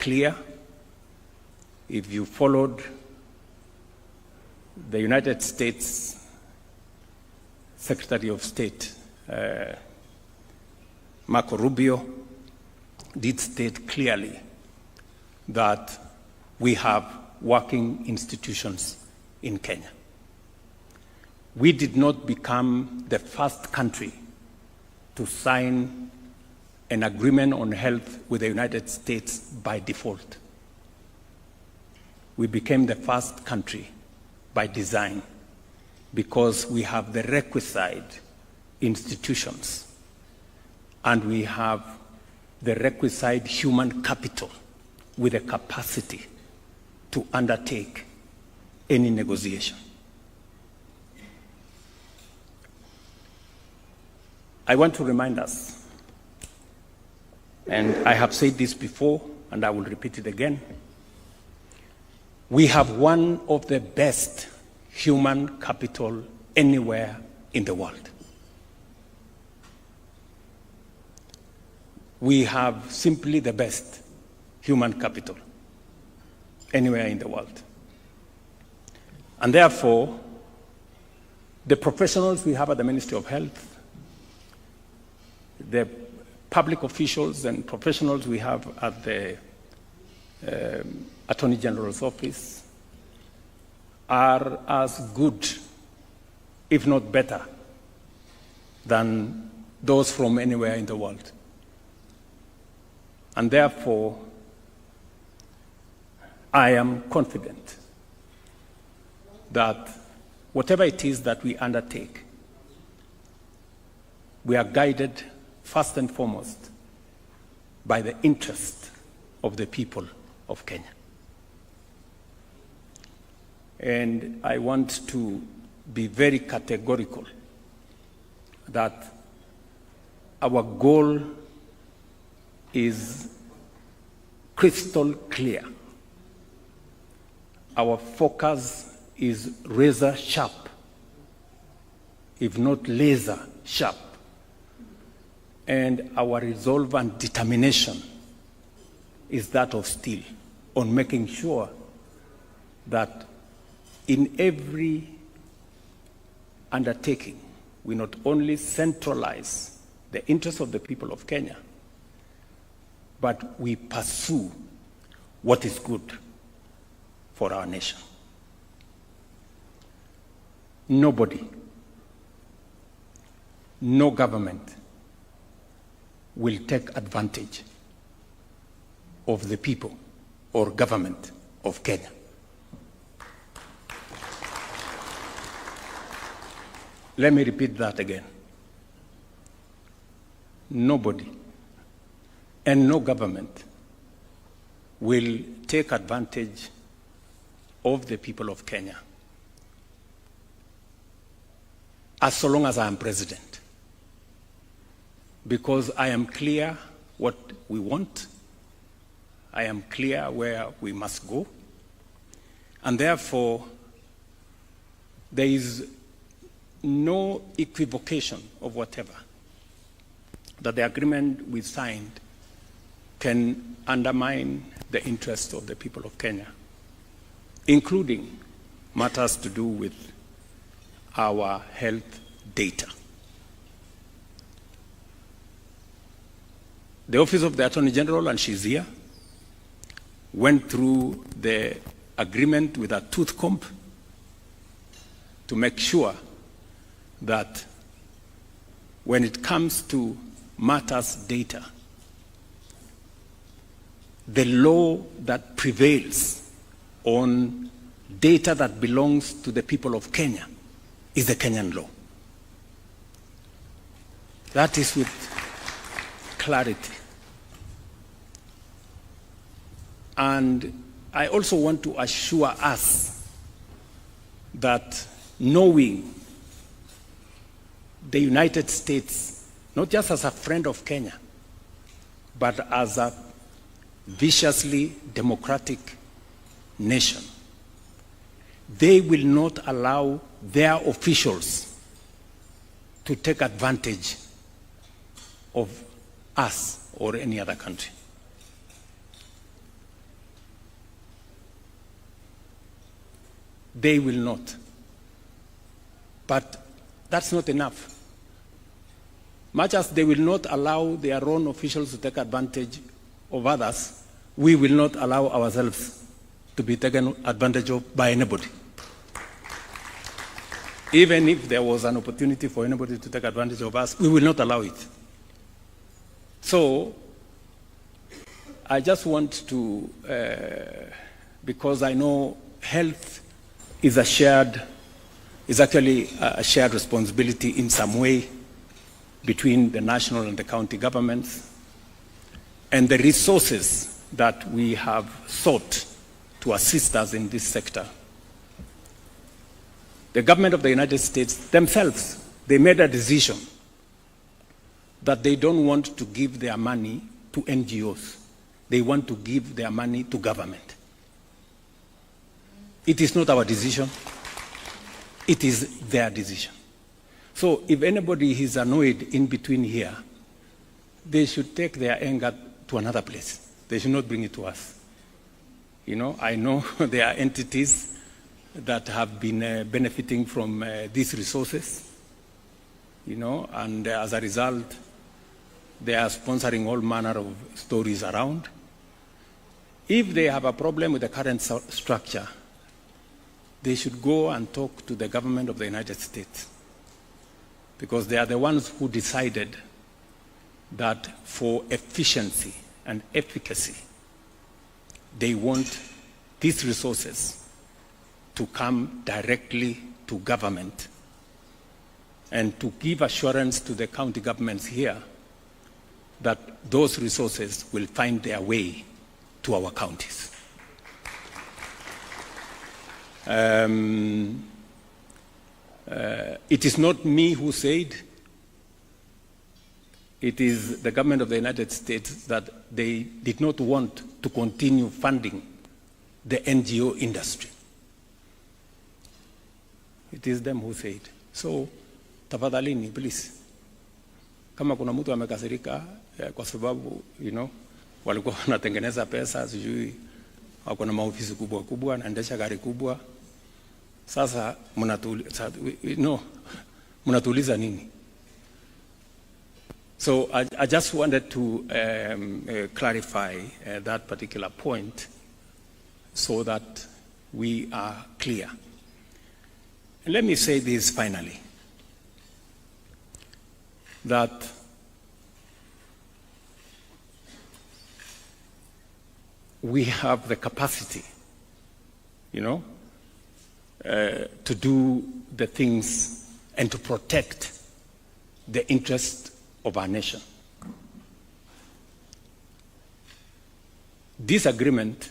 clear. If you followed the United States Secretary of State, Marco Rubio, did state clearly that we have working institutions in Kenya. We did not become the first country to sign an agreement on health with the United States by default. We became the first country by design because we have the requisite institutions and we have the requisite human capital with the capacity to undertake any negotiation. I want to remind us, and I have said this before, and I will repeat it again, we have one of the best human capital anywhere in the world. We have simply the best human capital anywhere in the world. And therefore, the professionals we have at the Ministry of Health, the public officials and professionals we have at the Attorney General's office are as good, if not better, than those from anywhere in the world. And therefore, I am confident that whatever it is that we undertake, we are guided first and foremost by the interest of the people of Kenya. And I want to be very categorical that our goal is crystal clear. Our focus is razor sharp, if not laser sharp. And our resolve and determination is that of steel on making sure that in every undertaking, we not only centralize the interests of the people of Kenya, but we pursue what is good for our nation. Nobody, no government will take advantage of the people or government of Kenya. Let me repeat that again. Nobody and no government will take advantage of the people of Kenya as so long as I am president, because I am clear what we want, I am clear where we must go, and therefore there is no equivocation of whatever that the agreement we signed can undermine the interests of the people of Kenya, including matters to do with our health data. The Office of the Attorney General, and she's here, went through the agreement with a tooth comb to make sure that when it comes to matters data, the law that prevails on data that belongs to the people of Kenya is the Kenyan law. That is with clarity. And I also want to assure us that knowing the United States, not just as a friend of Kenya, but as a viciously democratic nation, they will not allow their officials to take advantage of us or any other country. They will not. But that's not enough. Much as they will not allow their own officials to take advantage of others, we will not allow ourselves to be taken advantage of by anybody. Even if there was an opportunity for anybody to take advantage of us, we will not allow it. So, I just want to, because I know health is actually a shared responsibility in some way between the national and the county governments, and the resources that we have sought to assist us in this sector. The government of the United States themselves, they made a decision that they don't want to give their money to NGOs. They want to give their money to government. It is not our decision. It is their decision. So if anybody is annoyed in between here, they should take their anger to another place. They should not bring it to us. You know, I know there are entities that have been benefiting from these resources, you know, and as a result, they are sponsoring all manner of stories around. If they have a problem with the current structure, they should go and talk to the government of the United States, because they are the ones who decided that for efficiency and efficacy, they want these resources to come directly to government and to give assurance to the county governments here that those resources will find their way to our counties. It is not me who said, it is the government of the United States that they did not want to continue funding the NGO industry. It is them who said. So, tafadhalini, please. Kama kuna mtu amekasirika kwa sababu, you know, walikuwa wanatengeneza pesa, sijui wako na maofisi kubwa kubwa, naendesha gari kubwa. Sasa mnatuuliza nini? So I just wanted to clarify that particular point so that we are clear. And let me say this finally, that we have the capacity, you know, to do the things and to protect the interest of our nation. This agreement,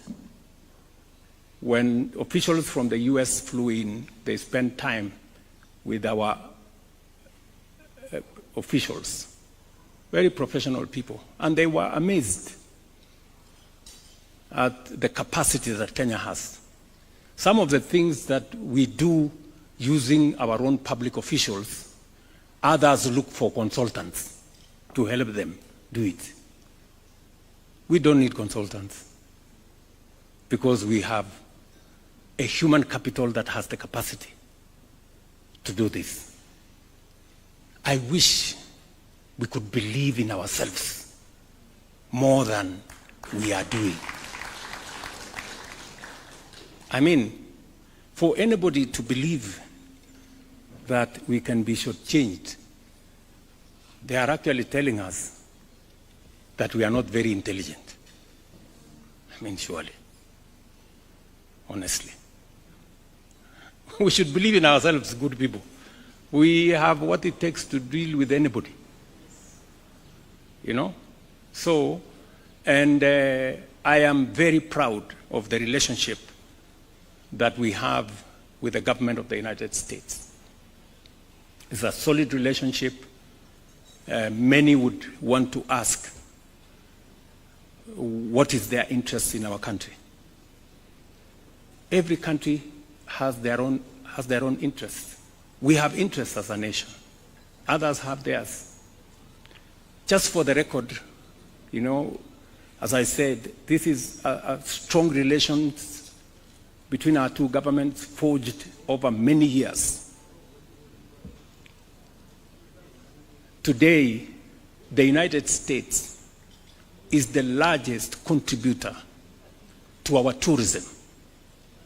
when officials from the US flew in, they spent time with our officials, very professional people, and they were amazed at the capacity that Kenya has. Some of the things that we do using our own public officials, others look for consultants to help them do it. We don't need consultants because we have a human capital that has the capacity to do this. I wish we could believe in ourselves more than we are doing. I mean, for anybody to believe that we can be shortchanged, they are actually telling us that we are not very intelligent. I mean, surely, honestly. We should believe in ourselves, good people. We have what it takes to deal with anybody. You know? So, and I am very proud of the relationship that we have with the government of the United States. It's a solid relationship. Many would want to ask, what is their interest in our country? Every country has their own interests. We have interests as a nation. Others have theirs. Just for the record, you know, as I said, this is a strong relations between our two governments forged over many years. Today, the United States is the largest contributor to our tourism.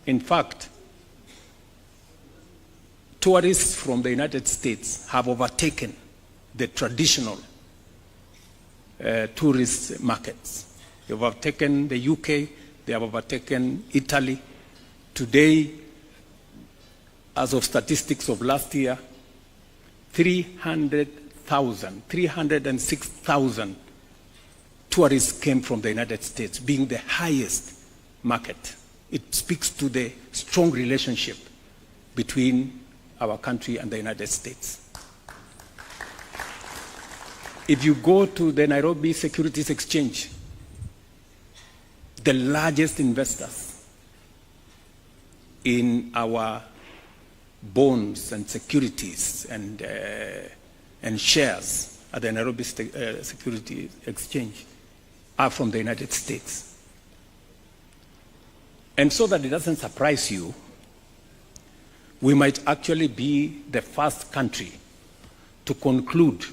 In fact, tourists from the United States have overtaken the traditional tourist markets. They've overtaken the UK, they have overtaken Italy. Today, as of statistics of last year, 306,000 tourists came from the United States, being the highest market. It speaks to the strong relationship between our country and the United States. If you go to the Nairobi Securities Exchange, the largest investors in our bonds and securities and shares at the Nairobi Securities Exchange are from the United States. And so that it doesn't surprise you, we might actually be the first country to conclude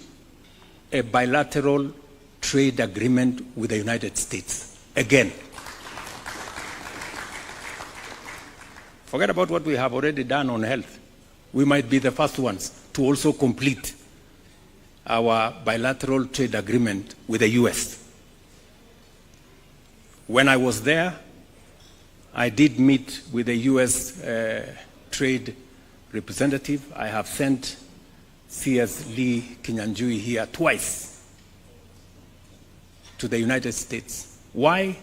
a bilateral trade agreement with the United States. Again. Forget about what we have already done on health. We might be the first ones to also complete our bilateral trade agreement with the US. When I was there, I did meet with the US trade representative. I have sent C.S. Lee Kinyanjui here twice to the United States. Why?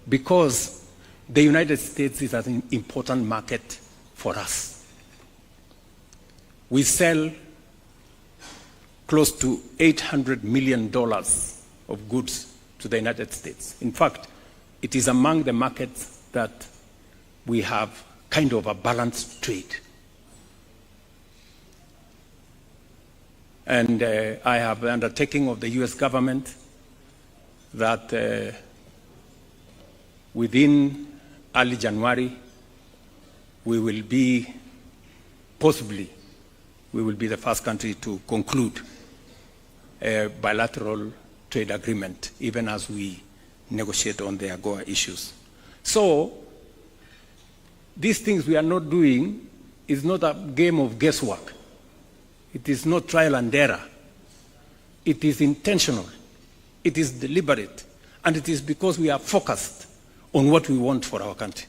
Because the United States is an important market for us. We sell close to $800 million of goods to the United States. In fact, it is among the markets that we have kind of a balanced trade. And I have the undertaking of the US government that within early January, we will be the first country to conclude a bilateral trade agreement, even as we negotiate on the AGOA issues. So, these things we are not doing is not a game of guesswork. It is not trial and error. It is intentional. It is deliberate. And it is because we are focused on what we want for our country.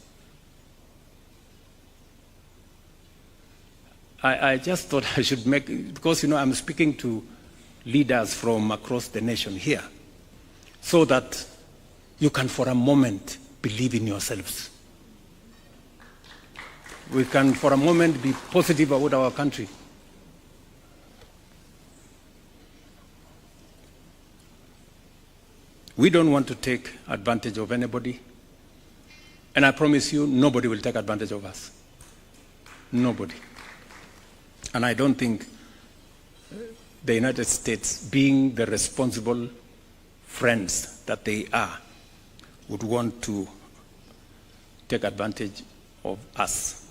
I just thought I should make, because I'm speaking to leaders from across the nation here, so that you can for a moment believe in yourselves. We can for a moment be positive about our country. We don't want to take advantage of anybody. And I promise you, nobody will take advantage of us. Nobody. And I don't think the United States, being the responsible friends that they are, would want to take advantage of us.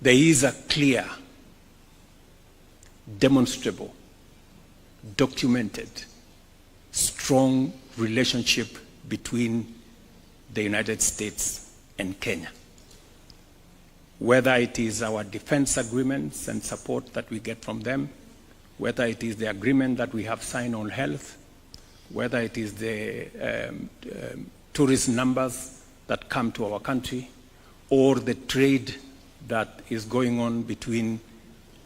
There is a clear, demonstrable, documented, strong relationship between the United States and Kenya. Whether it is our defense agreements and support that we get from them, whether it is the agreement that we have signed on health, whether it is the tourist numbers that come to our country, or the trade that is going on between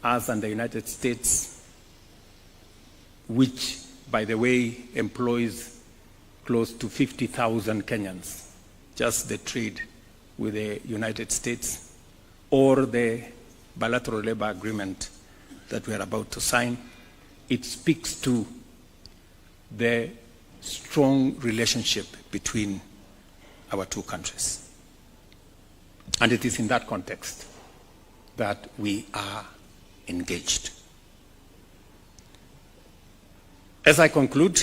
us and the United States, which, by the way, employs close to 50,000 Kenyans, just the trade with the United States, or the bilateral labor agreement that we are about to sign. It speaks to the strong relationship between our two countries. And it is in that context that we are engaged. As I conclude,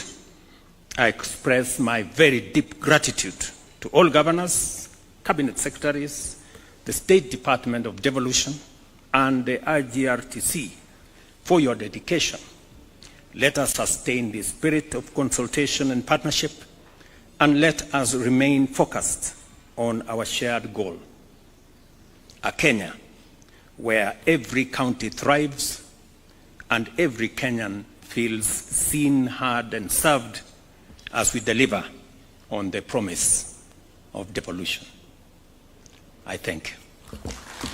I express my very deep gratitude To all governors, cabinet secretaries, the State Department of Devolution, and the IGRTC for your dedication. Let us sustain the spirit of consultation and partnership, and let us remain focused on our shared goal, a Kenya where every county thrives and every Kenyan feels seen, heard, and served as we deliver on the promise of devolution. I thank you.